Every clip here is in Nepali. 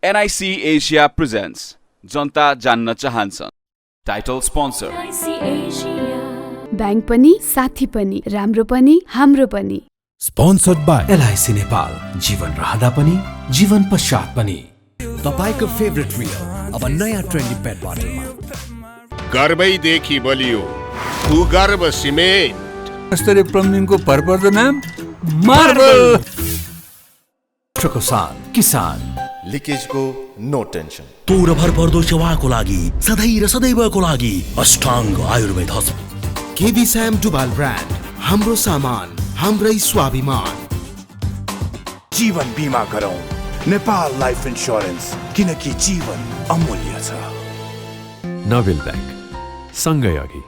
NIC Asia presents जनता जान्न चाहन्छ। टाइटल स्पोन्सर बैंक पनि साथी पनि राम्रो पनि हाम्रो पनि। स्पोन्सर्ड बाइ LIC नेपाल, जीवन रहँदा पनि जीवन पश्चात पनि। तपाईको फेभरेट रियल अब नयाँ ट्रेन्डी पेट बोटलमा। गर्वैदेखि बलियो भूगर्भ सिमेन्ट। स्तरीय प्लम्बिङको भरपर्दो नाम मार्बल। ट्रकोसान किसान लिकेजको नो टेन्सन। तोर भरपर्दो सेवाको लागि सधैँ र सदैवको लागि अष्टाङ्ग आयुर्वेद हस्पिटल। केबी स्याम डुबाल ब्रान्ड, हाम्रो सामान हाम्रै स्वाभिमान। जीवन बीमा गरौँ नेपाल लाइफ इन्स्योरेन्स, किनकि जीवन अमूल्य छ। नोबेल बैंक, सँगै अघि।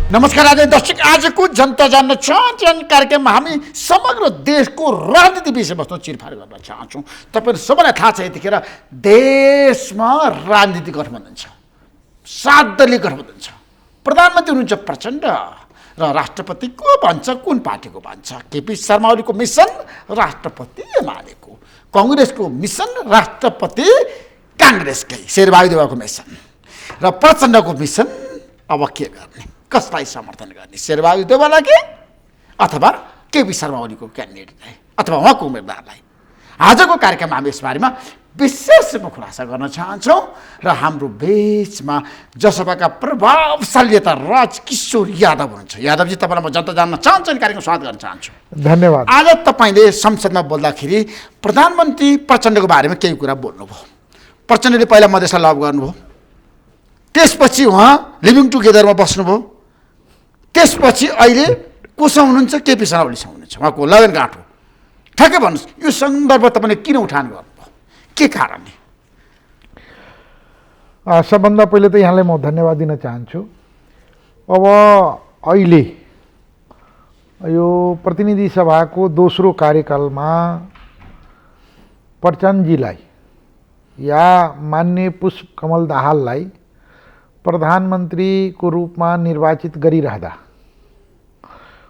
नमस्कार आदरणीय दर्शक, आजको जनता जान्न चाहन्छन् कार्यक्रममा हामी समग्र देशको राजनीति विषयवस्तु चिरफार गर्न चाहन्छौँ। तपाईँहरू सबैलाई थाहा छ यतिखेर देशमा राजनीतिक गठबन्धन छ, 7 दलीय गठबन्धन छ। प्रधानमन्त्री हुनुहुन्छ प्रचण्ड र राष्ट्रपति को भन्छ, कुन पार्टीको भन्छ? केपी शर्मा ओलीको मिसन राष्ट्रपति एमालेको, कङ्ग्रेसको मिसन राष्ट्रपति काङ्ग्रेसकै शेरबहादुर देउवाको मिसन र प्रचण्डको मिसन अब के गर्ने, कसलाई समर्थन गर्ने? शेरबहादुर देउवालाई कि अथवा केपी शर्मा ओलीको क्यान्डिडेटलाई अथवा उहाँको उम्मेदवारलाई? आजको कार्यक्रममा हामी यसबारेमा विशेष रूपमा खुलासा गर्न चाहन्छौँ र हाम्रो बिचमा जसपाका प्रभावशाली नेता राजकिशोर यादव हुनुहुन्छ। यादवजी, तपाईँलाई म जनता जान्न चाहन्छन् कार्यक्रम स्वागत गर्न चाहन्छु। धन्यवाद। आज तपाईँले संसदमा बोल्दाखेरि प्रधानमन्त्री प्रचण्डको बारेमा केही कुरा बोल्नुभयो। प्रचण्डले पहिला मधेसलाई लभ गर्नुभयो, त्यसपछि उहाँ लिभिङ टुगेदरमा बस्नुभयो, त्यसपछि अहिले कोसँग हुनुहुन्छ? केपी शर्मा ओलीसँग हुनुहुन्छ। उहाँको लगनगाँठ हो। ठ्याक्कै भन्नुहोस्, यो सन्दर्भ तपाईँले किन उठान गर्नुभयो, के कारणले? सबभन्दा पहिले त यहाँलाई म धन्यवाद दिन चाहन्छु। अब अहिले यो प्रतिनिधि सभाको दोस्रो कार्यकालमा प्रचण्डजीलाई या माननीय पुष्पकमल दाहाललाई प्रधानमन्त्रीको रूपमा निर्वाचित गरिरहँदा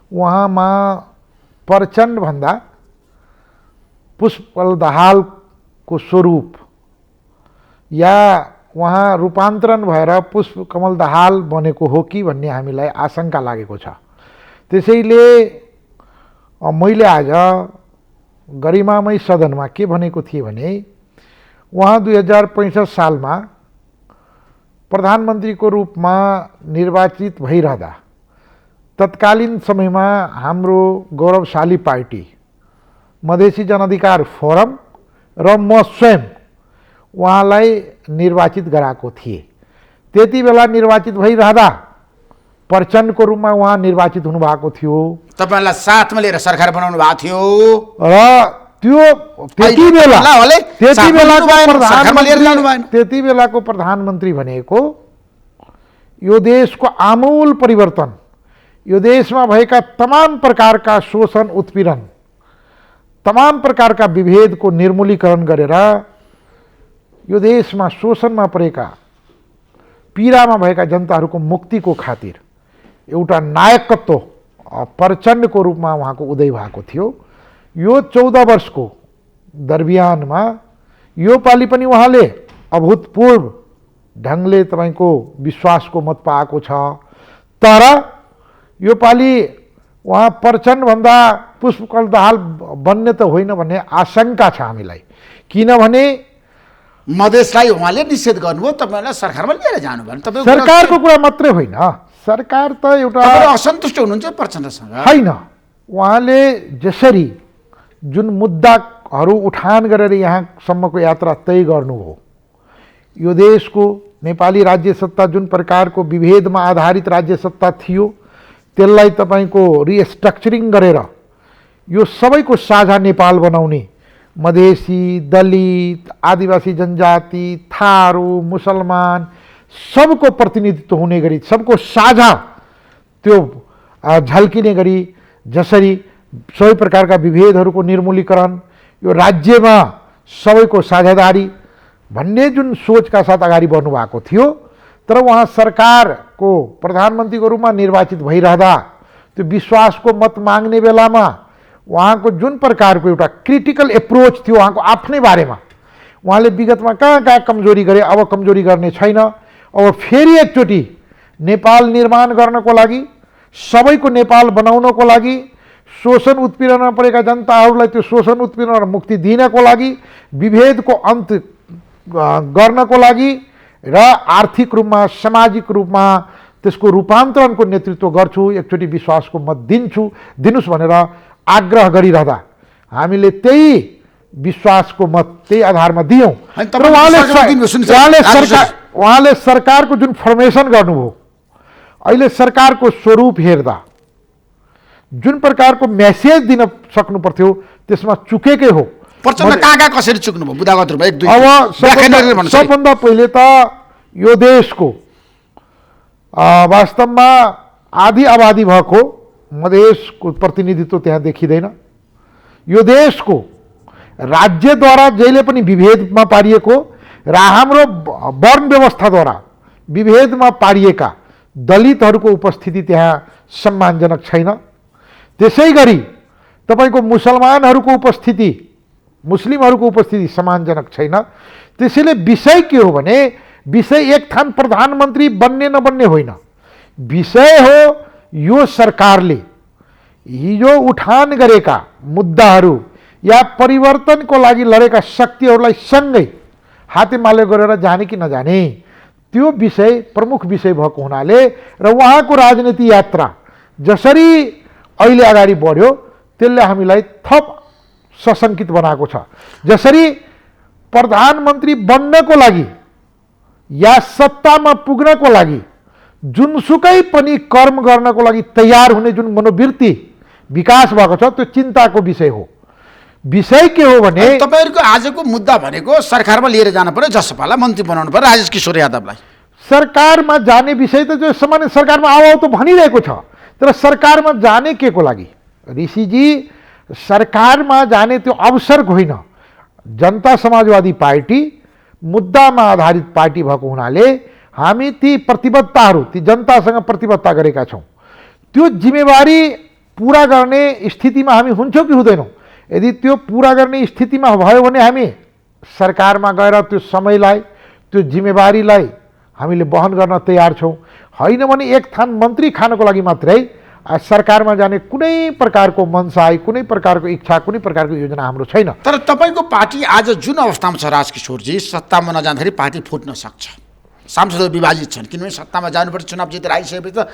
उहाँमा प्रचण्डभन्दा पुष्पकमल दाहालको स्वरूप या उहाँ रूपान्तरण भएर पुष्पकमल दाहाल बनेको हो कि भन्ने हामीलाई आशंका लागेको छ। त्यसैले मैले आज गरिमामय सदनमा के भनेको थिएँ भने उहाँ 2065 सालमा प्रधानमन्त्रीको रूपमा निर्वाचित भइरहँदा तत्कालीन समयमा हाम्रो गौरवशाली पार्टी मधेसी जनअधिकार फोरम र म स्वयं उहाँलाई निर्वाचित गराएको थिएँ। त्यति बेला निर्वाचित भइरहँदा प्रचण्डको रूपमा उहाँ निर्वाचित हुनुभएको थियो। तपाईँलाई साथमा लिएर सरकार बनाउनु भएको थियो र त्यति बेलाको प्रधानमन्त्री भनेको यो देशको आमूल परिवर्तन, यो देशमा भएका तमाम प्रकारका शोषण उत्पीडन, तमाम प्रकारका विभेदको निर्मूलीकरण गरेर यो देशमा शोषणमा परेका, पीडामा भएका जनताहरूको मुक्तिको खातिर एउटा नायकत्व प्रचण्डको रूपमा उहाँको उदय भएको थियो। यो 14 वर्षको दरमियानमा यो पालि पनि उहाँले अभूतपूर्व ढङ्गले तपाईँको विश्वासको मत पाएको छ। तर यो पालि उहाँ प्रचण्डभन्दा पुष्पकमल दाहाल बन्ने त होइन भन्ने आशंका छ हामीलाई। किनभने मधेसलाई उहाँले निषेध गर्नुभयो, तपाईँलाई सरकारमा लिएर जानुभयो। सरकारको कुरा मात्रै होइन, सरकार त एउटा असन्तुष्ट हुनुहुन्छ प्रचण्डसँग होइन। उहाँले जसरी जुन मुद्दाहरू उठान गरेर यहाँसम्मको यात्रा तय गर्नुभयो, यो देशको नेपाली राज्य सत्ता जुन प्रकारको विभेदमा आधारित राज्य सत्ता थियो त्यसलाई तपाईँको रिस्ट्रक्चरिङ गरेर यो सबैको साझा नेपाल बनाउने, मधेसी, दलित, आदिवासी जनजाति, थारू, मुसलमान सबको प्रतिनिधित्व हुने गरी, सबको साझा त्यो झल्किने गरी जसरी सबै प्रकारका विभेदहरूको निर्मूलीकरण, यो राज्यमा सबैको साझेदारी भन्ने जुन सोचका साथ अगाडि बढ्नु भएको थियो, तर उहाँ सरकारको प्रधानमन्त्रीको रूपमा निर्वाचित भइरहँदा त्यो विश्वासको मत माग्ने बेलामा उहाँको जुन प्रकारको एउटा क्रिटिकल एप्रोच थियो उहाँको आफ्नै बारेमा, उहाँले विगतमा कहाँ कहाँ कमजोरी गरे, अब कमजोरी गर्ने छैन, अब फेरि एकचोटि नेपाल निर्माण गर्नको लागि, सबैको नेपाल बनाउनको लागि, शोषण उत्पीडनमा परेका जनताहरूलाई त्यो शोषण उत्पीडन मुक्ति दिनको लागि, विभेदको अन्त गर्नको लागि र आर्थिक रूपमा सामाजिक रूपमा त्यसको रूपान्तरणको नेतृत्व गर्छु, एकचोटि विश्वासको मत दिनुस् भनेर आग्रह गरिरहँदा हामीले त्यही विश्वासको मत त्यही आधारमा दियौँ। उहाँले सरकारको जुन फर्मेसन गर्नुभयो, अहिले सरकारको स्वरूप हेर्दा जुन प्रकारको मेसेज दिन सक्नु पर्थ्यो त्यसमा चुकेकै हो। प्रचण्ड कहाँ कसरी चुक्नुभयो बुदागत रूपमा? एक दुई अब सबभन्दा पहिले त यो देशको वास्तवमा आधी आबादी भएको मधेसको प्रतिनिधित्व त्यहाँ देखिँदैन। यो देशको राज्यद्वारा जहिले पनि विभेदमा पारिएको र हाम्रो वर्ण व्यवस्थाद्वारा विभेदमा पारिएका दलितहरूको उपस्थिति त्यहाँ सम्मानजनक छैन। त्यसै गरी तपाईको मुसलमानहरूको उपस्थिति, मुस्लिमहरूको उपस्थिति सम्मानजनक छैन। त्यसैले विषय के हो भने विषय एक थान प्रधानमन्त्री बन्ने नबन्ने होइन, विषय हो यो सरकारले हिजो उठान गरेका मुद्दाहरू या परिवर्तनको लागि लडेका शक्तिहरूलाई सँगै हातेमालो गरेर जाने कि नजाने त्यो विषय प्रमुख विषय भएको हुनाले र उहाँको राजनीति यात्रा जसरी अहिले अगाडि बढ्यो त्यसले हामीलाई थप सशङ्कित बनाएको छ। जसरी प्रधानमन्त्री बन्नको लागि या सत्तामा पुग्नको लागि जुनसुकै पनि कर्म गर्नको लागि तयार हुने जुन मनोवृत्ति विकास भएको छ त्यो चिन्ताको विषय हो। विषय के हो भने तपाईहरुको आजको मुद्दा भनेको सरकारमा लिएर जानु पर्यो, जसपालाई मन्त्री बनाउनु पर्यो राजेश किशोर यादवलाई। सरकारमा जाने विषय त जो सामान्य सरकारमा आऊ त भनिरहेको छ, तर सरकारमा जाने के को लागि? ऋषिजी, सरकारमा जाने त्यो अवसर होइन। जनता समाजवादी पार्टी मुद्दामा आधारित पार्टी भएको हुनाले हामी ती प्रतिबद्धताहरू, ती जनतासँग प्रतिबद्धता गरेका छौँ। त्यो जिम्मेवारी पुरा गर्ने स्थितिमा हामी हुन्छौँ कि हुँदैनौँ? यदि त्यो पुरा गर्ने स्थितिमा भयो भने हामी सरकारमा गएर त्यो समयलाई, त्यो जिम्मेवारीलाई हामीले वहन गर्न तयार छौँ। होइन भने एक थान मन्त्री खानको लागि मात्रै सरकारमा जाने कुनै प्रकारको मनसाय, कुनै प्रकारको इच्छा, कुनै प्रकारको योजना हाम्रो छैन। तर तपाईँको पार्टी आज जुन अवस्थामा छ राजकिशोरजी, सत्तामा नजाँदाखेरि पार्टी फुट्न सक्छ। सांसदहरू विभाजित छन्, किनभने सत्तामा जानुपर्छ, चुनाव जितेर आइसकेपछि त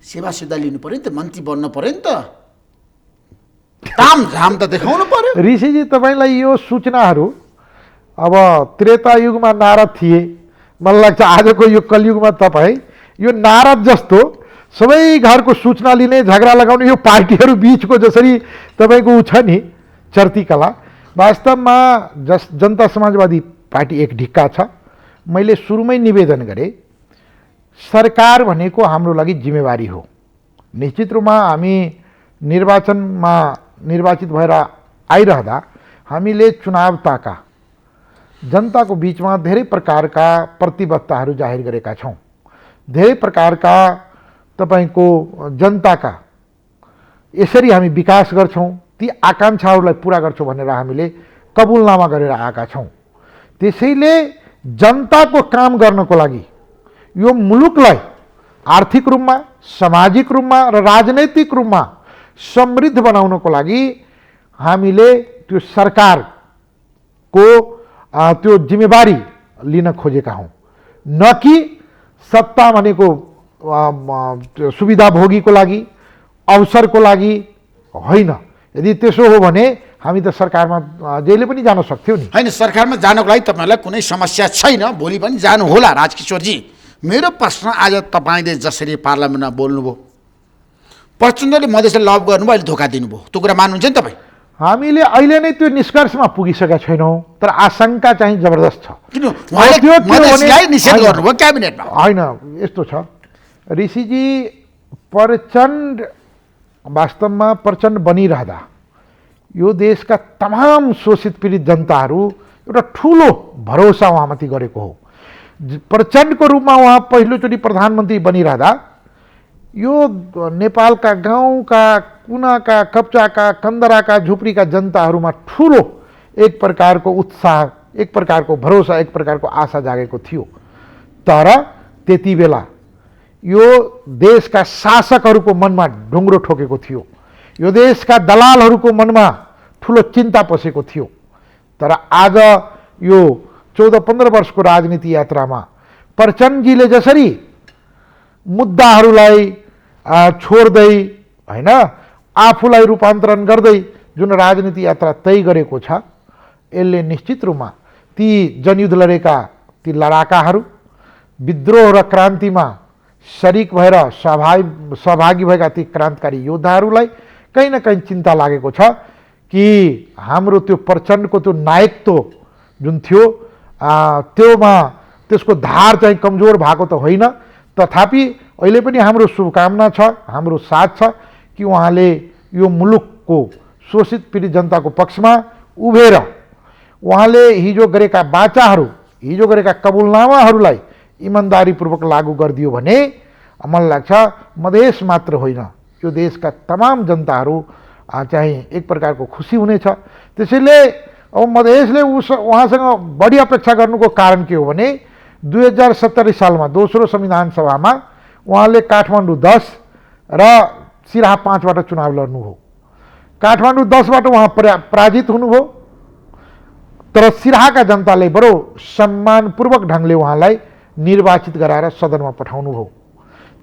सेवा सुविधा लिनु पऱ्यो नि त, मन्त्री बन्न पऱ्यो नि त, तामझाम त देखाउनु पर्यो। ऋषिजी, तपाईँलाई यो सूचनाहरू अब त्रेता युगमा नारद थिए, मलाई लाग्छ आजको यो कलियुगमा तपाईँ यो नारद जस्तो सबै घरको सूचना लिने, झगडा लगाउने यो पार्टीहरू बीचको जसरी तपाईँको उ छ नि चर्तीकला, वास्तवमा जनता समाजवादी पार्टी एक ढिक्का छ। मैले सुरुमै निवेदन गरेँ, सरकार भनेको हाम्रो लागि जिम्मेवारी हो। निश्चित रूपमा हामी निर्वाचनमा निर्वाचित भएर आइरहँदा हामीले चुनावताका जनताको बीचमा धेरै प्रकारका प्रतिबद्धताहरू जाहेर गरेका छौँ। धेरै प्रकारका तपाईको जनताका यसरी हामी विकास गर्छौँ, ती आकाङ्क्षाहरूलाई पुरा गर्छौँ भनेर हामीले कबुलनामा गरेर आएका छौँ। त्यसैले जनताको काम गर्नको लागि, यो मुलुकलाई आर्थिक रूपमा, सामाजिक रूपमा र राजनैतिक रूपमा समृद्ध बनाउनको लागि हामीले त्यो सरकारको त्यो जिम्मेवारी लिन खोजेका हौँ, न कि सत्ता भनेको सुविधा भोगीको लागि, अवसरको लागि होइन। यदि त्यसो हो भने हामी त सरकारमा जहिले पनि जान सक्थ्यौँ नि। होइन, सरकारमा जानको लागि तपाईँलाई कुनै समस्या छैन, भोलि पनि जानु होला राजकिशोरजी। मेरो प्रश्न, आज तपाईँले जसरी पार्लियामेन्टमा बोल्नुभयो, प्रचण्डले मधेसलाई लभ गर्नुभयो, अहिले धोका दिनुभयो, त्यो कुरा मान्नुहुन्छ नि तपाईँ? हामीले अहिले नै त्यो निष्कर्षमा पुगिसकेका छैनौँ, तर आशंका चाहिँ जबरदस्त छ। किन उहाँले निषेध गर्नुभयो क्याबिनेटमा? होइन, यस्तो छ ऋषिजी, प्रचण्ड वास्तवमा प्रचण्ड बनिरहँदा यो देशका तमाम शोषित पीडित जनताहरू एउटा ठुलो भरोसा उहाँमाथि गरेको हो। प्रचण्डको रूपमा उहाँ पहिलोचोटि प्रधानमन्त्री बनिरहँदा यो नेपालका गाउँका कुनाका कप्चाका कन्दराका झुप्रीका जनताहरूमा ठुलो एक प्रकारको उत्साह, एक प्रकारको भरोसा, एक प्रकारको आशा जागेको थियो। तर त्यति बेला यो देशका शासकहरूको मनमा ढुङ्ग्रो ठोकेको थियो, यो देशका दलालहरूको मनमा ठुलो चिन्ता पसेको थियो। तर आज यो 14-15 वर्षको राजनीति यात्रामा प्रचण्डजीले जसरी मुद्दाहरूलाई छोड्दै हैन आफूलाई रूपान्तरण गर्दै जुन राजनीति यात्रा तय गरेको छ, यसले निश्चित रूपमा ती जनयुद्ध लडेका ती लडाकाहरू, विद्रोह र क्रान्तिमा शरीक भएर सहभागी भएका ती क्रान्तिकारी योद्धाहरूलाई कहीँ न कहीँ चिन्ता लागेको छ कि हाम्रो त्यो प्रचण्डको त्यो नायकत्व जुन थियो त्योमा त्यसको धार चाहिँ कमजोर भएको त होइन। तथापि अहिले पनि हाम्रो शुभकामना छ, हाम्रो साथ छ कि उहाँले यो मुलुकको शोषित पीडित जनताको पक्षमा उभिएर उहाँले हिजो गरेका बाचाहरू, हिजो गरेका कबुलनामाहरूलाई इमान्दारीपूर्वक लागू गरिदियो भने मलाई लाग्छ मधेस मात्र होइन, यो देशका तमाम जनताहरू चाहिँ एक प्रकारको खुसी हुनेछ। त्यसैले अब मधेसले उहाँसँग बढी अपेक्षा गर्नुको कारण के हो भने 2070 सालमा दोस्रो संविधान सभामा उहाँले काठमाडौँ 10 र सिराहा 5बाट चुनाव लड्नुभयो। काठमाडौँ 10बाट उहाँ पराजित हुनुभयो, तर सिराहाका जनताले बडो सम्मानपूर्वक ढङ्गले उहाँलाई निर्वाचित गराएर सदनमा पठाउनु भयो।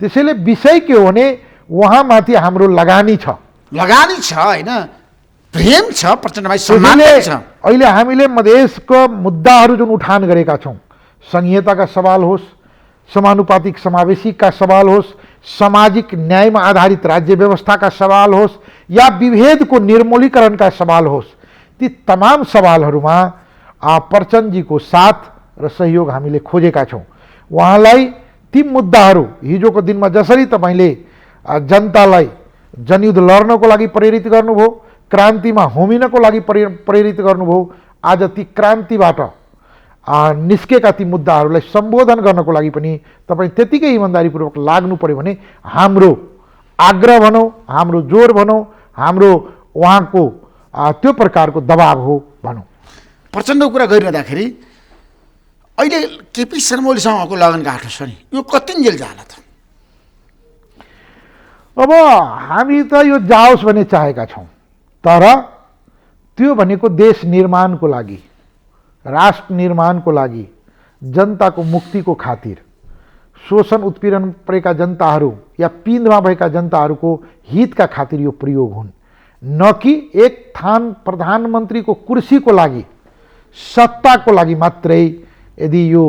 त्यसैले विषय के हो भने उहाँमाथि हाम्रो लगानी छ हैन, प्रेम छ, प्रचण्डभाइ सम्मान छ। अहिले हामीले मधेसको मुद्दाहरू जुन उठान गरेका छौँ, संहिताका सवाल होस्, समानुपातिक समावेशीका सवाल होस्, सामाजिक न्यायमा आधारित राज्य व्यवस्थाका सवाल होस् या विभेदको निर्मूलीकरणका सवाल होस्, ती तमाम सवालहरूमा प्रचण्डजीको साथ र सहयोग हामीले खोजेका छौँ। उहाँलाई ती मुद्दाहरू हिजोको दिनमा जसरी तपाईँले जनतालाई जनयुद्ध लड्नको लागि प्रेरित गर्नुभयो, क्रान्तिमा होमिनको लागि प्रेरित गर्नुभयो, आज ती क्रान्तिबाट निस्केका ती मुद्दाहरूलाई सम्बोधन गर्नको लागि पनि तपाईँ त्यतिकै इमान्दारीपूर्वक लाग्नु पर्यो भने हाम्रो आग्रह भनौँ, हाम्रो जोर भनौँ, हाम्रो उहाँको त्यो प्रकारको दबाब हो भनौँ। प्रचण्डको कुरा गरिरहँदाखेरि अहिले केपी शर्मा ओलीसँगको लगनगाँठो छ नि, यो कतिन्जेल जाला त? अब हामी त यो जाओस् भन्ने चाहेका छौँ, तर त्यो भनेको देश निर्माणको लागि, राष्ट्र निर्माणको लागि, जनताको मुक्तिको खातिर, शोषण उत्पीडन परेका जनताहरू या पिँधमा भएका जनताहरूको हितका खातिर यो प्रयोग हुन्, न कि एक थान प्रधानमन्त्रीको कुर्सीको लागि, सत्ताको लागि मात्रै यदि यो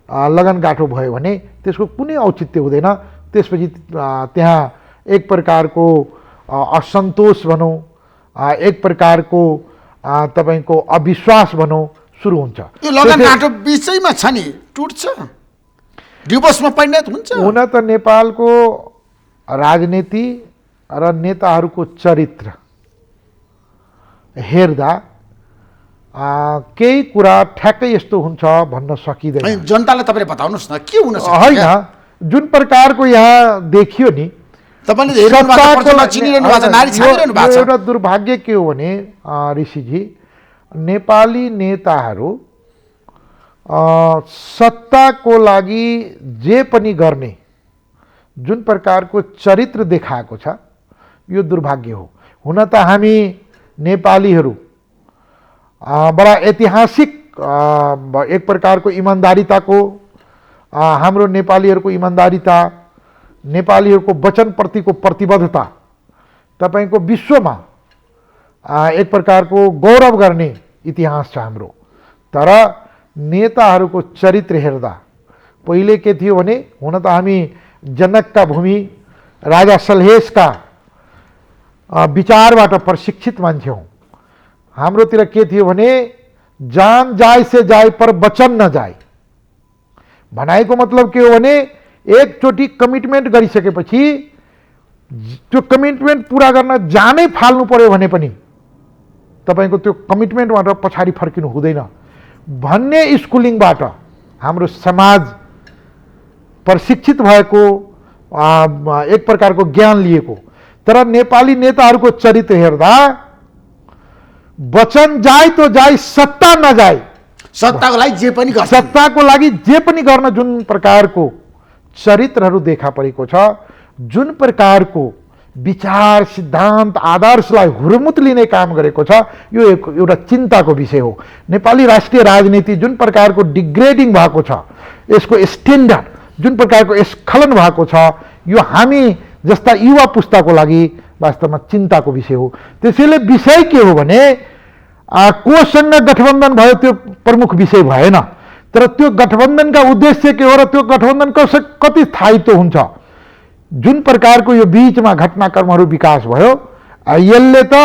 लगनगाँठो भयो भने त्यसको कुनै औचित्य हुँदैन। त्यसपछि त्यहाँ एक प्रकारको असन्तोष भनौँ, एक प्रकारको तपाईँको अविश्वास भनौँ सुरु हुन्छ। यो लगनगाँठो बिचैमा छ नि, टुट्छ, डिभोर्समा परिणत हुन्छ। हुन त नेपालको राजनीति र नेताहरूको चरित्र हेर्दा केही कुरा ठ्याक्कै यस्तो हुन्छ भन्न सकिँदैन। जनतालाई तपाईँले बताउनुहोस् न के हुन सक्छ? होइन, जुन प्रकारको यहाँ देखियो नि, एउटा दुर्भाग्य के हो भने ऋषिजी, नेपाली नेताहरू सत्ताको लागि जे पनि गर्ने जुन प्रकारको चरित्र देखाएको छ, यो दुर्भाग्य हो। हुन त हामी नेपालीहरू बडा ऐतिहासिक एक प्रकारको इमान्दारिताको, हाम्रो नेपालीहरूको इमान्दारिता, नेपालीहरूको वचनप्रतिको प्रतिबद्धता तपाईँको विश्वमा एक प्रकारको गौरव गर्ने इतिहास छ हाम्रो। तर नेताहरूको चरित्र हेर्दा पहिले के थियो भने, हुन त हामी जनकका भूमि राजा सल्हेशका विचारबाट प्रशिक्षित मान्छे हौँ। हाम्रोतिर के थियो भने, जान जाए से जाए पर वचन न जाए भनाइको मतलब के हो भने, एकचोटि कमिटमेन्ट गरिसकेपछि त्यो कमिटमेन्ट पुरा गर्न जानै फाल्नु पर्यो भने पनि तपाईको त्यो कमिटमेन्टबाट पछाडि फर्किनु हुँदैन भन्ने स्कुलिङबाट हाम्रो समाज प्रशिक्षित भएको एक प्रकारको ज्ञान लिएको। तर नेपाली नेताहरूको चरित्र हेर्दा वचन जाए तो जाए, सत्ता नजाए, सत्ताको लागि जे पनि गर्छ, सत्ताको लागि जे पनि गर्न जुन प्रकारको चरित्रहरू देखा परेको छ, जुन प्रकारको विचार सिद्धान्त आदर्शलाई हुरमुत लिने काम गरेको छ, यो एउटा चिन्ताको विषय हो। नेपाली राष्ट्रिय राजनीति जुन प्रकारको डिग्रेडिङ भएको छ, यसको स्ट्यान्डर्ड जुन प्रकारको स्खलन भएको छ, यो हामी जस्ता युवा पुस्ताको लागि वास्तवमा चिन्ताको विषय हो। त्यसैले विषय के हो भने कोसँग गठबन्धन भयो त्यो प्रमुख विषय भएन, तर त्यो गठबन्धनका उद्देश्य के हो र त्यो गठबन्धन कति स्थायित्व हुन्छ। जुन प्रकारको यो बीचमा घटनाक्रमहरू विकास भयो, यसले त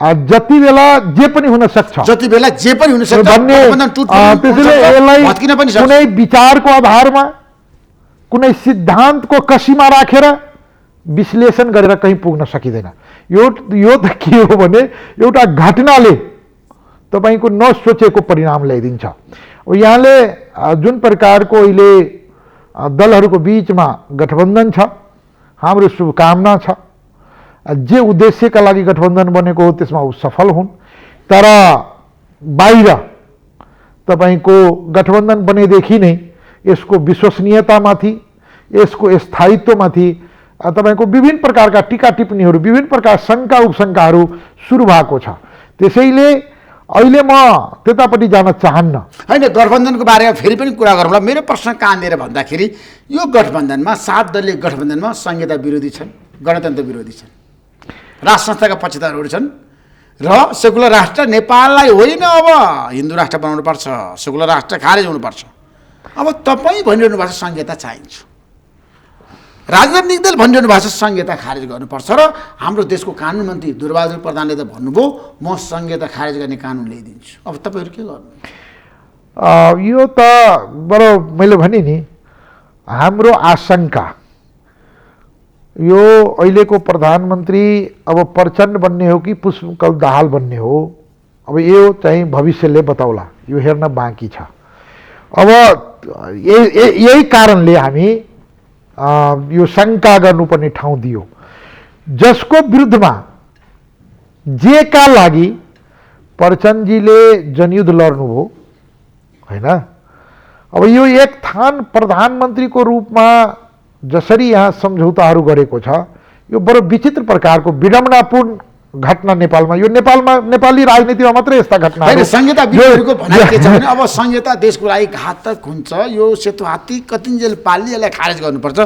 जति बेला जे पनि हुन सक्छ, जति बेला जे पनि हुन सक्छ भन्ने, त्यसैले यसलाई कुनै विचारको आधारमा कुनै सिद्धान्तको कसीमा राखेर विश्लेषण गरेर कहीँ पुग्न सकिँदैन। यो त के हो भने एउटा घटनाले तपाईको नसोचेको परिणाम ल्याइदिन्छ। यहाँले जुन प्रकारको अहिले दलहरूको बीचमा गठबन्धन छ, हाम्रो शुभकामना छ। जे उद्देश्यका लागि गठबन्धन बनेको हो त्यसमा ऊ सफल हुन्, तर बाहिर तपाईको गठबन्धन बनेदेखि नै यसको विश्वसनीयतामाथि, यसको स्थायित्वमाथि तपाईको विभिन्न प्रकारका टीका टिप्पणीहरू, विभिन्न प्रकार शङ्का उपशङ्काहरू सुरु भएको छ। त्यसैले अहिले म त्यतापट्टि जान चाहन्न। होइन, गठबन्धनको बारेमा फेरि पनि कुरा गरौँला। मेरो प्रश्न कहाँनिर भन्दाखेरि यो गठबन्धनमा 7 दलीय गठबन्धनमा संहिता विरोधी छन्, गणतन्त्र विरोधी छन्, राष्ट्र संस्थाका पक्षधरहरू छन् र सेकुलर राष्ट्र नेपाललाई होइन अब हिन्दू राष्ट्र बनाउनुपर्छ, सेकुलर राष्ट्र खारेज हुनुपर्छ। अब तपाईँ भनिरहनु भएको छ संहिता चाहिन्छ, राजनैतिक दल भनिरहनु भएको छ संहिता खारेज गर्नुपर्छ र हाम्रो देशको कानुन मन्त्री दुर्बहादुर प्रधानले त भन्नुभयो म संहिता खारेज गर्ने कानुन ल्याइदिन्छु। अब तपाईँहरू के गर्नु? यो त बडो मैले भने नि, हाम्रो आशंका यो अहिलेको प्रधानमन्त्री अब प्रचण्ड बन्ने हो कि पुष्पकमल दाहाल बन्ने हो, अब यो चाहिँ भविष्यले बताउला, यो हेर्न बाँकी छ। अब यही कारणले हामी यो शङ्का गर्नुपर्ने ठाउँ दियो, जसको विरुद्धमा जेका लागि प्रचण्डजीले जनयुद्ध लड्नुभयो होइन। अब यो एक थान प्रधानमन्त्रीको रूपमा जसरी यहाँ सम्झौताहरू गरेको छ, यो बडो विचित्र प्रकारको विडम्बनापूर्ण घटना नेपालमा, यो नेपाली राजनीतिमा मात्रै यस्ता घटनाहरू। संहिता विरोधीहरूको भनाइ के छ भने अब संहिता देशको लागि घातक हुन्छ, यो सेतो हात्ती कतिन्जेल पाल्ने, यसलाई खारेज गर्नुपर्छ।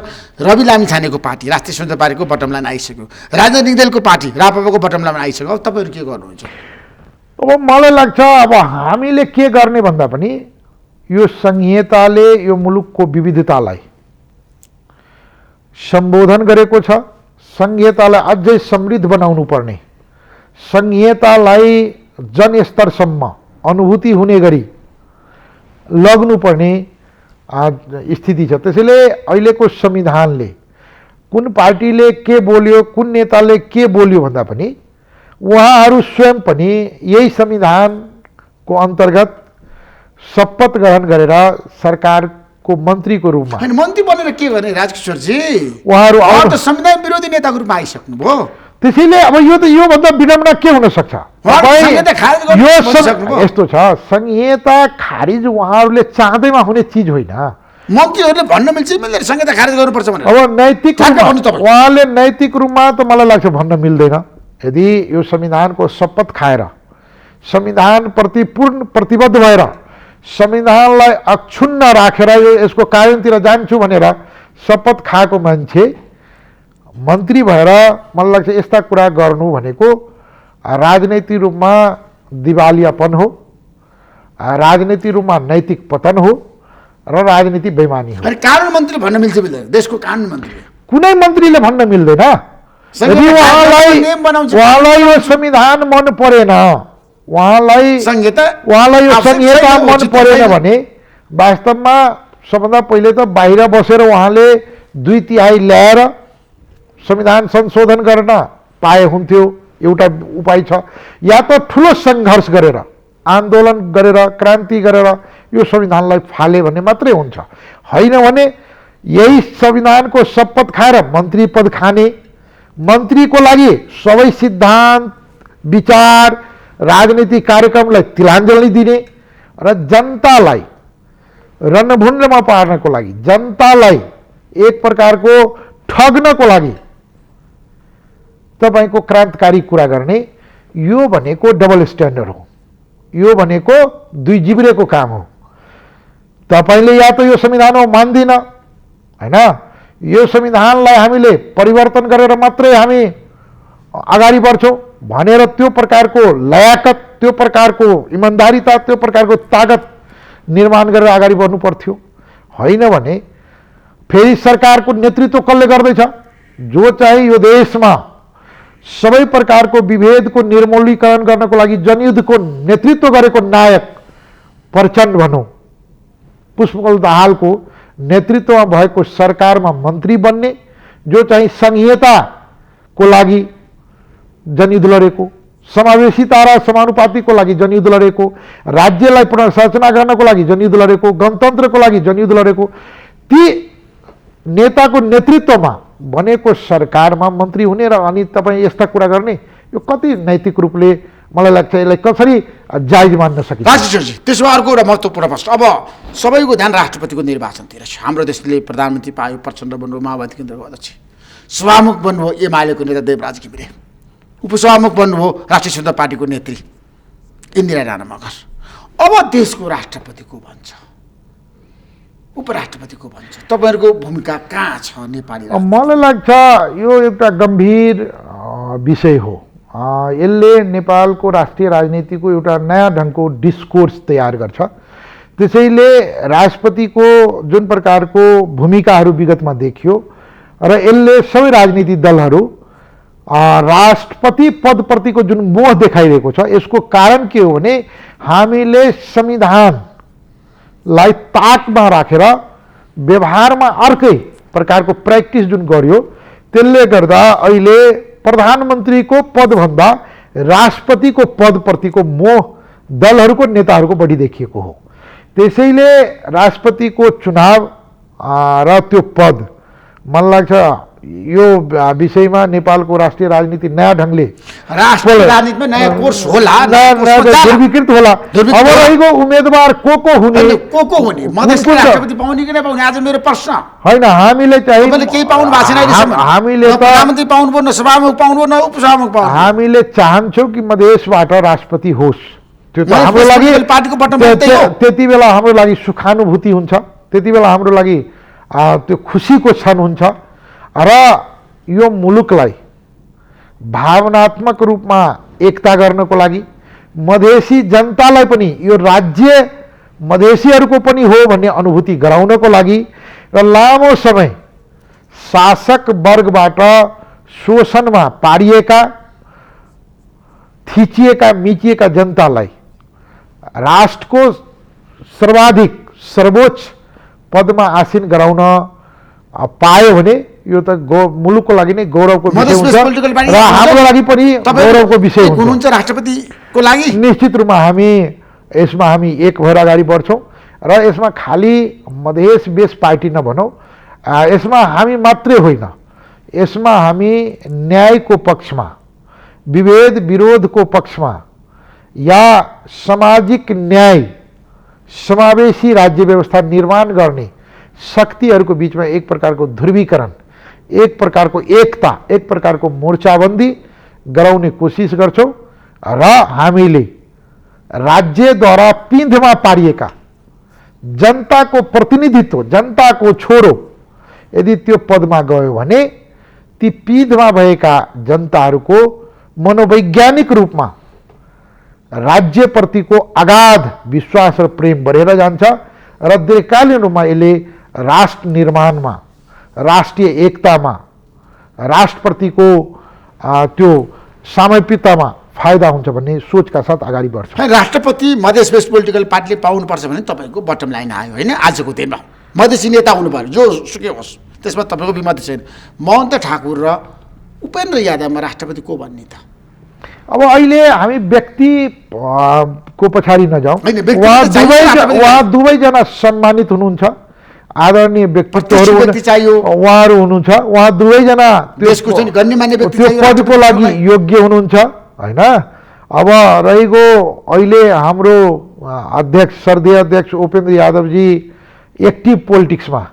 रवि लामिछानेको पार्टी राष्ट्रिय स्वतन्त्र पार्टीको बटम लाइन आइसक्यो, राजनैतिक दलको पार्टी राप्रपाको बटम लाइन आइसक्यो। अब तपाईँहरू के गर्नुहुन्छ? अब मलाई लाग्छ अब हामीले के गर्ने भन्दा पनि यो संहिताले यो मुलुकको विविधतालाई सम्बोधन गरेको छ, संहितालाई अझै समृद्ध बनाउनु पर्ने, संहितालाई जनस्तरसम्म अनुभूति हुने गरी लग्नुपर्ने स्थिति छ। त्यसैले अहिलेको संविधानले कुन पार्टीले के बोल्यो, कुन नेताले के बोल्यो भन्दा पनि उहाँहरू स्वयं पनि यही संविधानको अन्तर्गत शपथ ग्रहण गरेर सरकारको मन्त्रीको रूपमा, मन्त्री बनेर के गर्ने राजकिशोरजी? उहाँहरू त संविधान विरोधी नेताको रूपमा आइसक्नुभयो। त्यसैले अब यो त योभन्दा विडम्बना के हुन सक्छ? यो यस्तो छ, संहिता खारिज उहाँहरूले चाहँदैमा हुने चिज होइन। मन्त्रीहरूले भन्न मिल्छ मिल्दैन संहिता खारेज गर्नुपर्छ भनेर? अब नैतिक उहाँले नैतिक रूपमा त मलाई लाग्छ भन्न मिल्दैन। यदि यो संविधानको शपथ खाएर, संविधानप्रति पूर्ण प्रतिबद्ध भएर, संविधानलाई अक्षुण्ण राखेर यसको कार्यान्वयनतिर जान्छु भनेर शपथ खाएको मान्छे मन्त्री भएर मलाई लाग्छ यस्ता कुरा गर्नु भनेको राजनैतिक रूपमा दिवालियापन हो, राजनैतिक रूपमा नैतिक पतन हो र राजनीतिक बेइमानी हो। कानुन मन्त्री भन्न मिल्छ मिल्दैन? देशको कानुन मन्त्री कुनै मन्त्रीले भन्न मिल्दैन। यदि उहाँलाई यो संविधान मन परेन, उहाँलाई यो संहिता मन परेन भने वास्तवमा सबभन्दा पहिले त बाहिर बसेर उहाँले 2/3 ल्याएर संविधान संशोधन गर्न पाए हुन्थ्यो, एउटा उपाय छ, या त ठुलो सङ्घर्ष गरेर आन्दोलन गरेर क्रान्ति गरेर यो संविधानलाई फाले भन्ने मात्रै हुन्छ। होइन भने यही संविधानको शपथ खाएर मन्त्री पद खाने, मन्त्रीको लागि सबै सिद्धान्त विचार राजनीतिक कार्यक्रमलाई तिलाञ्जली दिने र जनतालाई रणभुण्डमा पार्नको लागि, जनतालाई एक प्रकारको ठग्नको लागि तपाईको क्रान्तिकारी कुरा गर्ने, यो भनेको डबल स्ट्यान्डर्ड हो। यो भनेको दुई जिब्रेको काम हो। तपाईले या त यो संविधानमा मान्दिन हैन, यो संविधानलाई हामीले परिवर्तन गरेर मात्रै हामी अगाडि बढ्छौँ भनेर त्यो प्रकारको लायकत, त्यो प्रकारको इमान्दारिता, त्यो प्रकारको ताकत निर्माण गरेर अगाडि बढ्नु पर्थ्यो। होइन भने फेरि सरकारको नेतृत्व कसले गर्दैछ? जो चाहिँ यो देशमा सबै प्रकारको विभेदको निर्मूलीकरण गर्नको लागि जनयुद्धको नेतृत्व गरेको नायक प्रचण्ड भनौँ, पुष्पकमल दाहालको नेतृत्वमा भएको सरकारमा मन्त्री बन्ने, जो चाहिँ संघीयताको लागि जनयुद्ध लडेको, समावेशिता र समानुपातिको लागि जनयुद्ध लडेको, राज्यलाई पुनर्संरचना गर्नको लागि जनयुद्ध लडेको, गणतन्त्रको लागि जनयुद्ध लडेको, ती नेताको नेतृत्वमा बनेको सरकारमा मन्त्री हुने र अनि तपाईँ यस्ता कुरा गर्ने, यो कति नैतिक रूपले मलाई लाग्छ यसलाई कसरी जायज मान्न सकिन्छ? राजेश्वरजी, त्यसमा अर्को एउटा महत्त्वपूर्ण प्रश्न, अब सबैको ध्यान राष्ट्रपतिको निर्वाचनतिर छ। हाम्रो देशले प्रधानमन्त्री पायो, प्रचण्ड बन्नुभयो माओवादी केन्द्रको अध्यक्ष, सभामुख बन्नुभयो एमालेको नेता देवराज घिमिरे, उपसभामुख बन्नुभयो राष्ट्रिय स्वतन्त्र पार्टीको नेत्री इन्दिरा राणा मगर। अब देशको राष्ट्रपति को भन्छ, उपराष्ट्रपति को भन्छ, तपाईँहरूको भूमिका कहाँ छ नेपाली? मलाई लाग्छ यो एउटा गम्भीर विषय हो। यसले नेपालको राष्ट्रिय राजनीतिको एउटा नयाँ ढङ्गको डिस्कोर्स तयार गर्छ। त्यसैले राष्ट्रपतिको जुन प्रकारको भूमिकाहरू विगतमा देखियो र यसले सबै राजनीतिक दलहरू राष्ट्रपति पदप्रतिको जुन मोह देखाइरहेको छ, यसको कारण के हो भने हामीले संविधानलाई ताकमा राखेर व्यवहारमा अर्कै प्रकारको प्र्याक्टिस जुन गर्यो, त्यसले गर्दा अहिले प्रधानमन्त्रीको पदभन्दा राष्ट्रपतिको पदप्रतिको मोह दलहरूको नेताहरूको बढी देखिएको हो। त्यसैले राष्ट्रपतिको चुनाव र त्यो पद, मलाई लाग्छ यो विषयमा नेपालको राष्ट्रिय राजनीति नयाँ ढङ्गले राष्ट्रिय राजनीतिमा नयाँ कोर्स होला, ध्रुवीकृत होला। अब रहेको उम्मेदवार को हुने, मधेसले राष्ट्रपति पाउने कि नपाउने, आज मेरो प्रश्न होइन। हामीले चाहिँ केही पाउनु भएको छैन अहिलेसम्म। हामीले त प्रधानमन्त्री पाउनुभयो, न सभामुख पाउनुभयो, न उपसभामुख पाउनु। हामीले चाहन्छौँ कि मधेसबाट राष्ट्रपति होस्। त्यो त हाम्रो लागि पार्टीको बटम हो। त्यति बेला हाम्रो लागि सुखानुभूति हुन्छ, त्यति बेला हाम्रो लागि त्यो खुसीको क्षण हुन्छ र यो मुलुकलाई भावनात्मक रूपमा एकता गर्नको लागि, मधेसी जनतालाई पनि यो राज्य मधेसीहरूको पनि हो भन्ने अनुभूति गराउनको लागि र लामो समय शासक वर्गबाट शोषणमा पारिएका, थिचिएका, मिचिएका जनतालाई राष्ट्रको सर्वाधिक सर्वोच्च पदमा आसीन गराउन पायो भने यो त मुलुकको लागि नै गौरवको विषय हुन्छ र हाम्रो लागि पनि गौरवको विषय हुन्छ। राष्ट्रपतिको लागि निश्चित रूपमा हामी एक भएर अगाडि बढ्छौँ र यसमा खालि मधेस बेस पार्टी नभनौँ, यसमा हामी मात्रै होइन, यसमा हामी न्यायको पक्षमा, विभेद विरोधको पक्षमा या सामाजिक न्याय, समावेशी राज्य व्यवस्था निर्माण गर्ने शक्तिहरूको बीचमा एक प्रकारको ध्रुवीकरण, एक प्रकारको एकता, एक प्रकारको मोर्चाबन्दी गराउने कोसिस गर्छौँ र हामीले राज्यद्वारा पिँधमा पारिएका जनताको प्रतिनिधित्व, जनताको छोरो यदि त्यो पदमा गयो भने ती पिँधमा भएका जनताहरूको मनोवैज्ञानिक रूपमा राज्यप्रतिको अगाध विश्वास र प्रेम बढेर जान्छ र दीर्घकालीन रूपमा यसले राष्ट्र निर्माणमा, राष्ट्रिय एकतामा, राष्ट्रप्रतिको त्यो सामूहिकतामा फाइदा हुन्छ भन्ने सोचका साथ अगाडि बढ्छ। राष्ट्रपति मधेस बेस पोलिटिकल पार्टीले पाउनुपर्छ भने तपाईँको बटम लाइन आयो होइन? आजको दिनमा मधेसी नेता हुनु पर्यो, जो सुकै होस्, त्यसमा तपाईँको विमत छैन। महन्त ठाकुर र उपेन्द्र यादवमा राष्ट्रपति को भन्ने त? अब अहिले हामी व्यक्ति को पछाडि नजाउँ। होइन, व्यक्ति उहाँ दुवैजना सम्मानित हुनुहुन्छ, आदरणीय व्यक्तित्वहरू व्यक्ति चाहियो। उहाँहरू हुनुहुन्छ, उहाँ दुवैजना देशको चाहिँ गण्यमान्य व्यक्ति त्यो चाहियो पदको लागि राष्ट्रपतिलाई। योग्य हुनुहुन्छ होइन। अब रहेको अहिले हाम्रो अध्यक्ष सर्दीय अध्यक्ष उपेन्द्र यादवजी एक्टिभ पोलिटिक्समा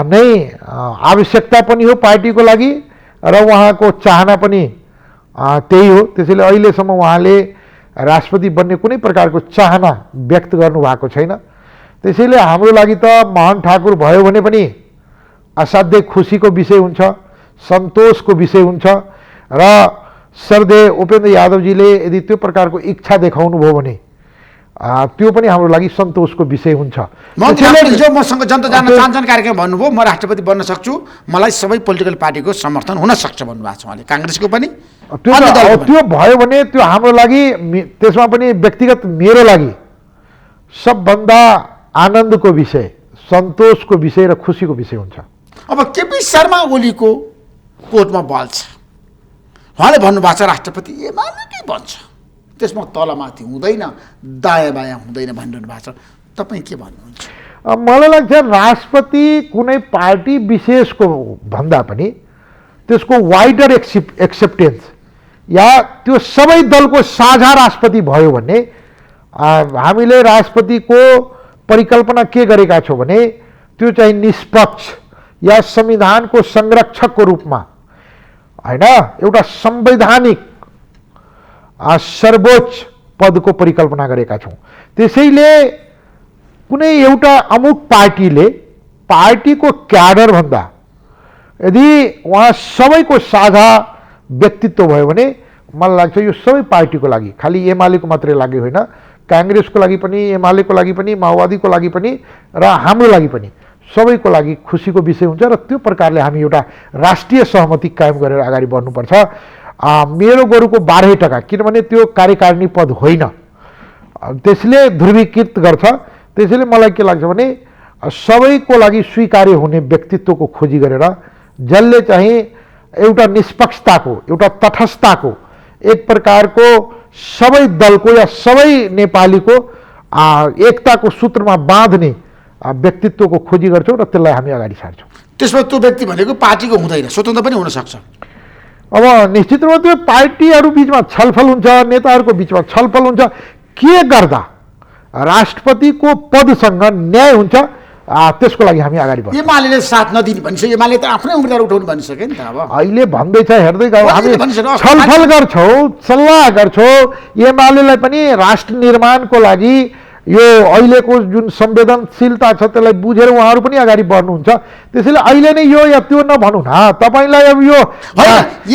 नै आवश्यकता पनि हो पार्टीको लागि र उहाँको चाहना पनि त्यही हो। त्यसैले अहिलेसम्म उहाँले राष्ट्रपति बन्ने कुनै प्रकारको चाहना व्यक्त गर्नुभएको छैन। त्यसैले हाम्रो लागि त महन ठाकुर भयो भने पनि असाध्यै खुसीको विषय हुन्छ, सन्तोषको विषय हुन्छ र सर्दे उपेन्द्र यादवजीले यदि त्यो प्रकारको इच्छा देखाउनु भयो भने त्यो पनि हाम्रो लागि सन्तोषको विषय हुन्छ। हिजो मसँग जनता जान्न चाहन्छन् कार्यक्रम भन्नुभयो, म राष्ट्रपति बन्न सक्छु, मलाई सबै पोलिटिकल पार्टीको समर्थन हुन सक्छ भन्नुभएको छ उहाँले, काङ्ग्रेसको पनि। त्यो भयो भने त्यो हाम्रो लागि, त्यसमा पनि व्यक्तिगत मेरो लागि सबभन्दा आनन्दको विषय, सन्तोषको विषय र खुसीको विषय हुन्छ। अब केपी शर्मा ओलीको कोर्टमा बल छ, उहाँले भन्नुभएको छ राष्ट्रपति एमालेकै बन्छ, त्यसमा तलमाथि हुँदैन, दायाँ बायाँ हुँदैन भनिरहनु भएको छ। तपाईँ के भन्नुहुन्छ? मलाई लाग्छ राष्ट्रपति कुनै पार्टी विशेषको भन्दा पनि त्यसको वाइडर एक्सेप्टेन्स या त्यो सबै दलको साझा राष्ट्रपति भयो भने हामीले राष्ट्रपतिको परिकल्पना के गरेका छौँ भने त्यो चाहिँ निष्पक्ष या संविधानको संरक्षकको रूपमा होइन, एउटा संवैधानिक सर्वोच्च पदको परिकल्पना गरेका छौँ। त्यसैले कुनै एउटा अमुक पार्टीले पार्टीको क्याडर भन्दा यदि उहाँ सबैको साझा व्यक्तित्व भयो भने मलाई लाग्छ यो सबै पार्टीको लागि, खालि एमालेको मात्रै लागि होइन, काङ्ग्रेसको लागि पनि, एमालेको लागि पनि, माओवादीको लागि पनि र हाम्रो लागि पनि सबैको लागि खुसीको विषय हुन्छ र त्यो प्रकारले हामी एउटा राष्ट्रिय सहमति कायम गरेर अगाडि बढ्नुपर्छ। मेरो गोरुको 12%, किनभने त्यो कार्यकारिणी पद होइन, त्यसले ध्रुवीकृत गर्छ। त्यसैले मलाई के लाग्छ भने सबैको लागि स्वीकार्य हुने व्यक्तित्वको खोजी गरेर जसले चाहिँ एउटा निष्पक्षताको, एउटा तटस्थताको, एक प्रकारको सबै दलको या सबै नेपालीको एकताको सूत्रमा बाँध्ने व्यक्तित्वको खोजी गर्छौँ र त्यसलाई हामी अगाडि सार्छौँ। त्यसमा त्यो व्यक्ति भनेको पार्टीको हुँदैन, स्वतन्त्र पनि हुनसक्छ। अब निश्चित रूपमा त्यो पार्टीहरू बिचमा छलफल हुन्छ, नेताहरूको बिचमा छलफल हुन्छ, के गर्दा राष्ट्रपतिको पदसँग न्याय हुन्छ त्यसको लागि हामी अगाडि बढ्छौँ। एमाले साथ नदिने भनिसक्यो, एमाले त आफ्नै उम्मेदवार उठाउनु भनिसक्यो नि त। अब अहिले भन्दैछ, हेर्दै गयो, हामी छलफल गर्छौँ, सल्लाह गर्छौँ। एमालेलाई पनि राष्ट्र निर्माणको लागि यो अहिलेको जुन संवेदनशीलता छ त्यसलाई बुझेर उहाँहरू पनि अगाडि बढ्नुहुन्छ। त्यसैले अहिले नै यो या त्यो नभनौँ न, तपाईँलाई अब यो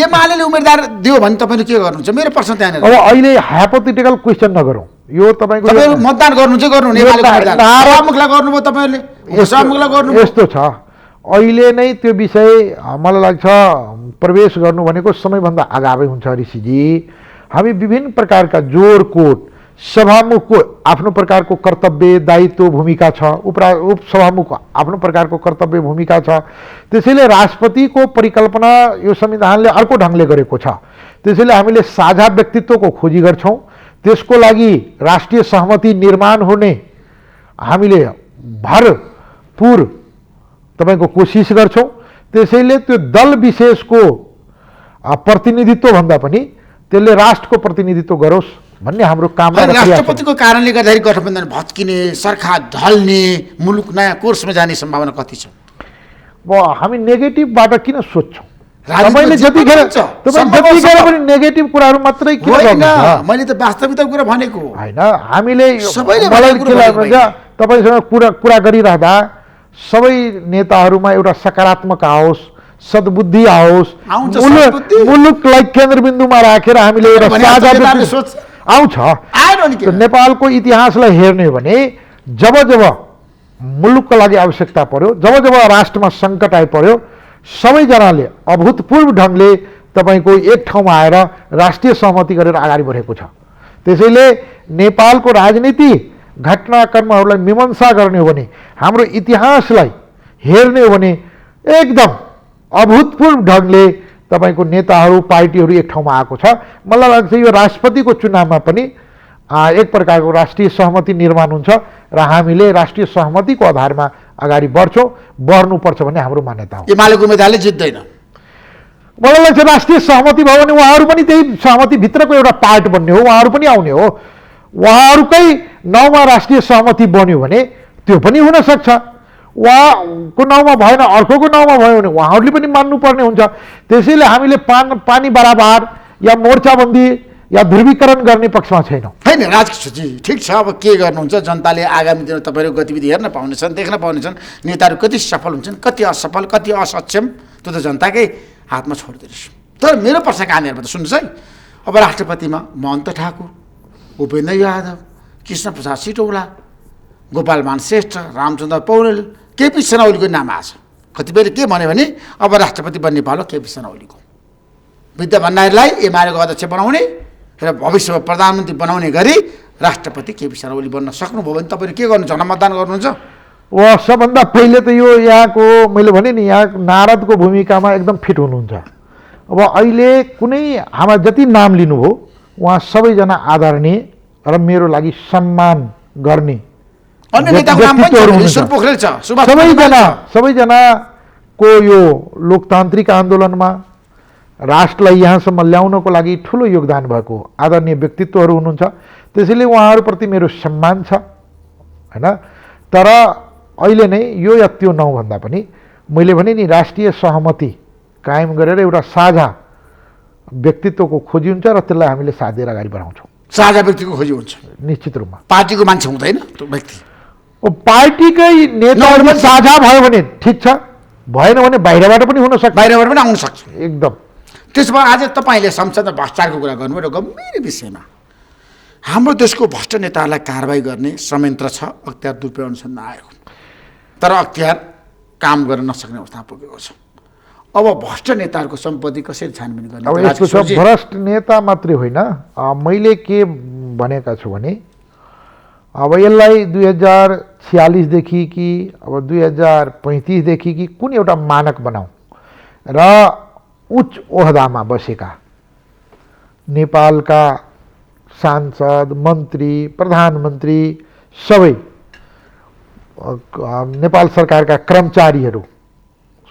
एमाले उम्मेदवार दियो भने तपाईँले के गर्नुहुन्छ? मेरो प्रश्न त्यहाँनिर। अब अहिले हाइपोथेटिकल क्वेसन नगरौँ, यो तपाईँको मतदान गर्नु चाहिँ गर्नु, सभामुखलाई गर्नुभयो तपाईँले, सभामुखलाई गर्नु यस्तो छ। अहिले नै त्यो विषय मलाई लाग्छ प्रवेश गर्नु भनेको समयभन्दा अगावै हुन्छ ऋषिजी। हामी विभिन्न प्रकारका जोडकोट, सभामुखको आफ्नो प्रकारको कर्तव्य दायित्व भूमिका छ, उपसभामुखको आफ्नो प्रकारको कर्तव्य भूमिका छ। त्यसैले राष्ट्रपतिको परिकल्पना यो संविधानले अर्को ढङ्गले गरेको छ। त्यसैले हामीले साझा व्यक्तित्वको खोजी गर्छौँ, त्यसको लागि राष्ट्रिय सहमति निर्माण हुने हामीले भरपूर तपाईँको कोसिस गर्छौँ। त्यसैले त्यो दल विशेषको प्रतिनिधित्व भन्दा पनि त्यसले राष्ट्रको प्रतिनिधित्व गरोस् भन्ने हाम्रो काम। राष्ट्रपतिको कारणले गर्दाखेरि गठबन्धन भत्किने, सरकार ढल्ने, मुलुक नयाँ कोर्समा जाने सम्भावना कति छ? अब हामी नेगेटिभबाट किन सोध्छौँ? तपाईँले जतिखेर पनि नेगेटिभ कुराहरू मात्रै किन गर्नुहुन्छ? मैले त वास्तविकता कुरा भनेको होइन। हामीले तपाईँसँग कुरा गरिरहँदा सबै नेताहरूमा एउटा सकारात्मक आओस्, सद्बुद्धि आओस्, मुलुकलाई केन्द्रबिन्दुमा राखेर हामीले एउटा साझा आउँछ। नेपालको इतिहासलाई हेर्ने हो भने जब जब मुलुकको लागि आवश्यकता पर्यो, जब जब राष्ट्रमा सङ्कट आइपर्यो, सबैजनाले अभूतपूर्व ढङ्गले तपाईँको एक ठाउँमा आएर राष्ट्रिय सहमति गरेर अगाडि बढेको छ। त्यसैले नेपालको राजनीति घटनाक्रमहरूलाई मीमांसा गर्ने हो भने, हाम्रो इतिहासलाई हेर्ने हो भने एकदम अभूतपूर्व ढङ्गले तपाईँको नेताहरू पार्टीहरू एक ठाउँमा आएको छ। मलाई लाग्छ यो राष्ट्रपतिको चुनावमा पनि एक प्रकारको राष्ट्रिय सहमति निर्माण हुन्छ र हामीले राष्ट्रिय सहमतिको आधारमा अगाडि बढ्नुपर्छ भन्ने हाम्रो मान्यता हो। एमालेको उम्मेदवारले जित्दैन। मलाई लाग्छ राष्ट्रिय सहमति भयो भने उहाँहरू पनि त्यही सहमतिभित्रको एउटा पार्ट बन्ने हो, उहाँहरू पनि आउने हो। उहाँहरूकै नाउँमा राष्ट्रिय सहमति बन्यो भने त्यो पनि हुनसक्छ, उहाँको नाउँमा भएन अर्कोको नाउँमा भयो भने उहाँहरूले पनि मान्नुपर्ने हुन्छ। त्यसैले हामीले पानी बराबर या मोर्चाबन्दी या ध्रुवीकरण गर्ने पक्षमा छैनौँ। होइन राजकिशोरजी, ठिक छ, अब के गर्नुहुन्छ, जनताले आगामी दिनमा तपाईँहरूको गतिविधि हेर्न पाउनेछन्, देख्न पाउनेछन्। नेताहरू कति सफल हुन्छन्, कति असफल, कति असक्षम, त्यो त जनताकै हातमा छोडिदिनुहोस्। तर मेरो प्रश्नका हामीहरूमा त सुन्नुहोस् है, अब राष्ट्रपतिमा महन्त ठाकुर, उपेन्द्र यादव, कृष्ण प्रसाद सिटौला, गोपालमान श्रेष्ठ, रामचन्द्र पौडेल, केपी शर्मा ओलीको नाम आछ। कतिपयले के भन्यो भने अब राष्ट्रपति बन्ने पालो केपी शर्मा ओलीको। विद्या भण्डारीलाई एमालेको अध्यक्ष बनाउने र भविष्यमा प्रधानमन्त्री बनाउने गरी राष्ट्रपति केपी शर्मा ओली बन्न सक्नुभयो भने तपाईँले के गर्नुहुन्छ? जनमतदान गर्नुहुन्छ? सबभन्दा पहिले त यो यहाँको मैले भने नि यहाँ नारदको भूमिकामा एकदम फिट हुनुहुन्छ। अब अहिले कुनै हाम्रा जति नाम लिनुभयो उहाँ सबैजना आदरणीय र मेरो लागि सम्मान गर्ने सबैजनाको यो लोकतान्त्रिक आन्दोलनमा राष्ट्रलाई यहाँसम्म ल्याउनको लागि ठुलो योगदान भएको आदरणीय व्यक्तित्वहरू हुनुहुन्छ। त्यसैले उहाँहरूप्रति मेरो सम्मान छ हैन। तर अहिले नै यो या त्यो नभन्दा पनि मैले भने नि राष्ट्रिय सहमति कायम गरेर एउटा साझा व्यक्तित्वको खोजी हुन्छ र त्यसलाई हामीले साथ दिएर अगाडि बढाउँछौँ। साझा व्यक्तिको खोजी हुन्छ निश्चित रूपमा। पार्टीको मान्छे हुँदैन त्यो व्यक्ति, पार्टीकै नेताहरूमा साझा भयो भने ठिक छ, भएन भने बाहिरबाट पनि हुन सक्छ, बाहिरबाट पनि आउन सक्छ एकदम। त्यसो भए आज तपाईँले संसदमा भ्रष्टाचारको कुरा गर्नुभयो र गम्भीर विषयमा हाम्रो देशको भ्रष्ट नेताहरूलाई कारवाही गर्ने संयन्त्र छ, अख्तियार दुरुपयोग अनुसन्धान आयोग, तर अख्तियार काम गर्न नसक्ने अवस्था पुगेको छ। अब भ्रष्ट नेताहरूको सम्पत्ति कसरी छानबिन गर्ने? अब यसको भ्रष्ट नेता मात्रै होइन, मैले के भनेका छु भने अब यसलाई 2046 देखि कि अब 2035 देखि कि कुन एउटा मानक बनाऊ र उच्च ओहदामा बसेका नेपालका सांसद, मन्त्री, प्रधानमन्त्री सबै नेपाल सरकारका कर्मचारीहरू,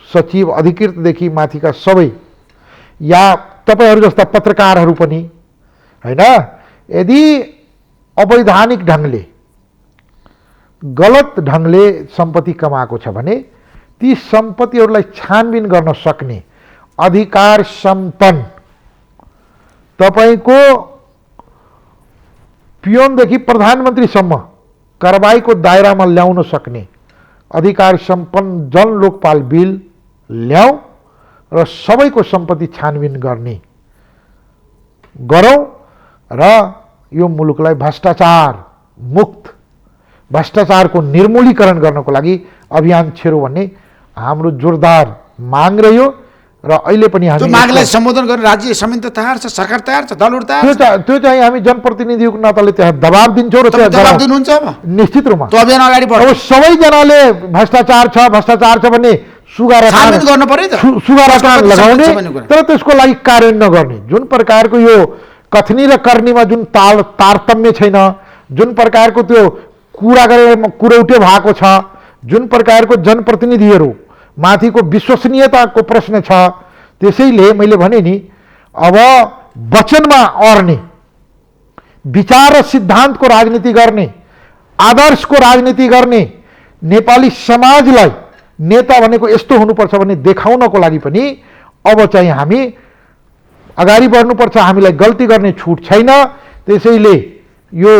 सचिव अधिकृतदेखि माथिका सबै या तपाईहरू जस्ता पत्रकारहरू पनि हैन, यदि अवैधानिक ढङ्गले गलत ढङ्गले सम्पत्ति कमाएको छ भने ती सम्पत्तिहरूलाई छानबिन गर्न सक्ने अधिकार सम्पन्न तपाईको पियोनदेखि प्रधानमन्त्रीसम्म कारबाहीको दायरामा ल्याउन सक्ने अधिकार सम्पन्न जन लोकपाल बिल ल्याऊ र सबैको सम्पत्ति छानबिन गर्ने गरौँ र यो मुलुकलाई भ्रष्टाचार मुक्त, भ्रष्टाचारको निर्मूलीकरण गर्नको लागि अभियान छेडौँ भन्ने हाम्रो जोरदार माग रह्यो र अहिले पनि हामी मागलाई सम्बोधन गर्न राज्य संयन्त्र तयार छ, सरकार तयार छ, दलहरु तयार छ। त्यो चाहिँ हामी जनप्रतिनिधिको नाताले त्यहाँ दबाब दिन्छौँ र त्यो दबाब दिनुहुन्छ अब निश्चित रूपमा त्यो अभियान अगाडि बढ्छ। अब सबैजनाले भ्रष्टाचार छ भन्ने सुगारा गर्नु पर्यो त, सुगारा लगाउने तर त्यसको लागि कार्यान्वयन नगर्ने, जुन प्रकारको यो कथनी र कर्नीमा जुन तारतम्य छैन, जुन प्रकारको त्यो कुरा गरेर कुरौटे भएको छ, जुन प्रकारको जनप्रतिनिधिहरू माथिको विश्वसनीयताको प्रश्न छ, त्यसैले मैले भने नि अब वचनमा अड्ने, विचार र सिद्धान्तको राजनीति गर्ने, आदर्शको राजनीति गर्ने, नेपाली समाजलाई नेता भनेको यस्तो हुनुपर्छ भन्ने देखाउनको लागि पनि अब चाहिँ हामी अगाडि बढ्नुपर्छ। हामीलाई गल्ती गर्ने छुट छैन। त्यसैले यो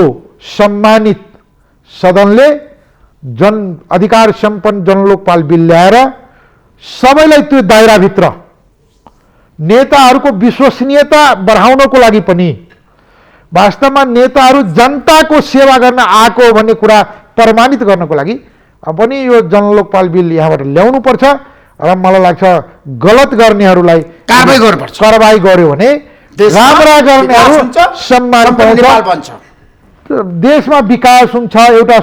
सम्मानित सदनले जन अधिकार सम्पन्न जनलोकपाल बिल ल्याएर सबैलाई त्यो दायराभित्र नेताहरूको विश्वसनीयता बढाउनको लागि पनि वास्तवमा नेताहरू जनताको सेवा गर्न आएको भन्ने कुरा प्रमाणित गर्नको लागि पनि यो जनलोकपाल बिल यहाँबाट ल्याउनु पर्छ र मलाई लाग्छ गलत गर्नेहरूलाई कारबाही गर्यो भने राम्रा गर्नेहरू सम्मान पाउँछ, देशमा विकास हुन्छ, एउटा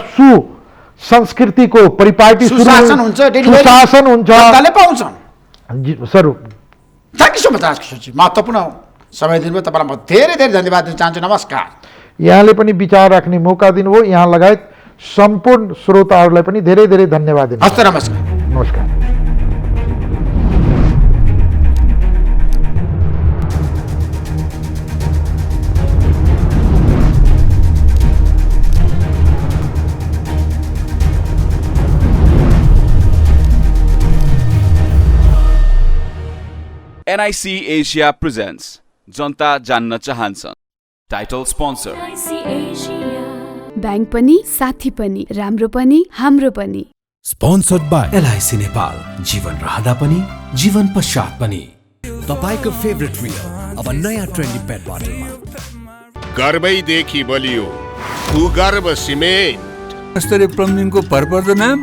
संस्कृतिको परिपाटी सुशासन हुन्छ, डेलिभरी सुशासन हुन्छ, जनताले पाउँछन्। Sir thank you so much Rajkishorji, महत्त्वपूर्ण समय दिनुभयो। तपाईँलाई म धेरै धेरै धन्यवाद दिन चाहन्छु। नमस्कार। यहाँले पनि विचार राख्ने मौका दिनुभयो। यहाँ लगायत सम्पूर्ण श्रोताहरूलाई पनि धेरै धेरै धन्यवाद दिनु। हस्त नमस्कार। नमस्कार। NIC Asia presents जनता जान्न चाहन्छन्। टाइटल स्पोन्सर ब्याङ्क पनि साथी पनि राम्रो पनि हाम्रो पनि। स्पोन्सर्ड बाई LIC नेपाल, जीवन रहँदा पनि जीवन पश्चात पनि। तपाईको फेभरेट रियल अब नयाँ ट्रेन्डी पेट बोटलमा। गर्वैदेखि बलियो भूगर्भ सिमेन्ट। स्तरीय प्लम्बिङको भरपर्दो नाम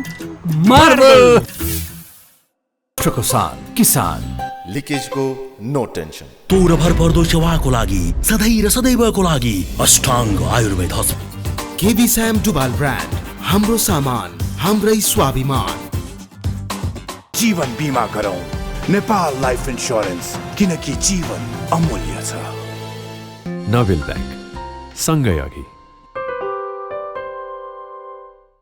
मार्बल। ट्रकोसान किसान लिकेजको नो टेन्सन। तोर भरपर्दो सेवाको लागि सधैँ र सदैवको लागि अष्टाङ्ग आयुर्वेद हस्पिटल। केबी स्याम डुबाल ब्रान्ड, हाम्रो सामान हाम्रै स्वाभिमान। जीवन बीमा गरौँ नेपाल लाइफ इन्स्योरेन्स, किनकि जीवन अमूल्य छ। नोबेल ब्याङ्क सँगै अघि।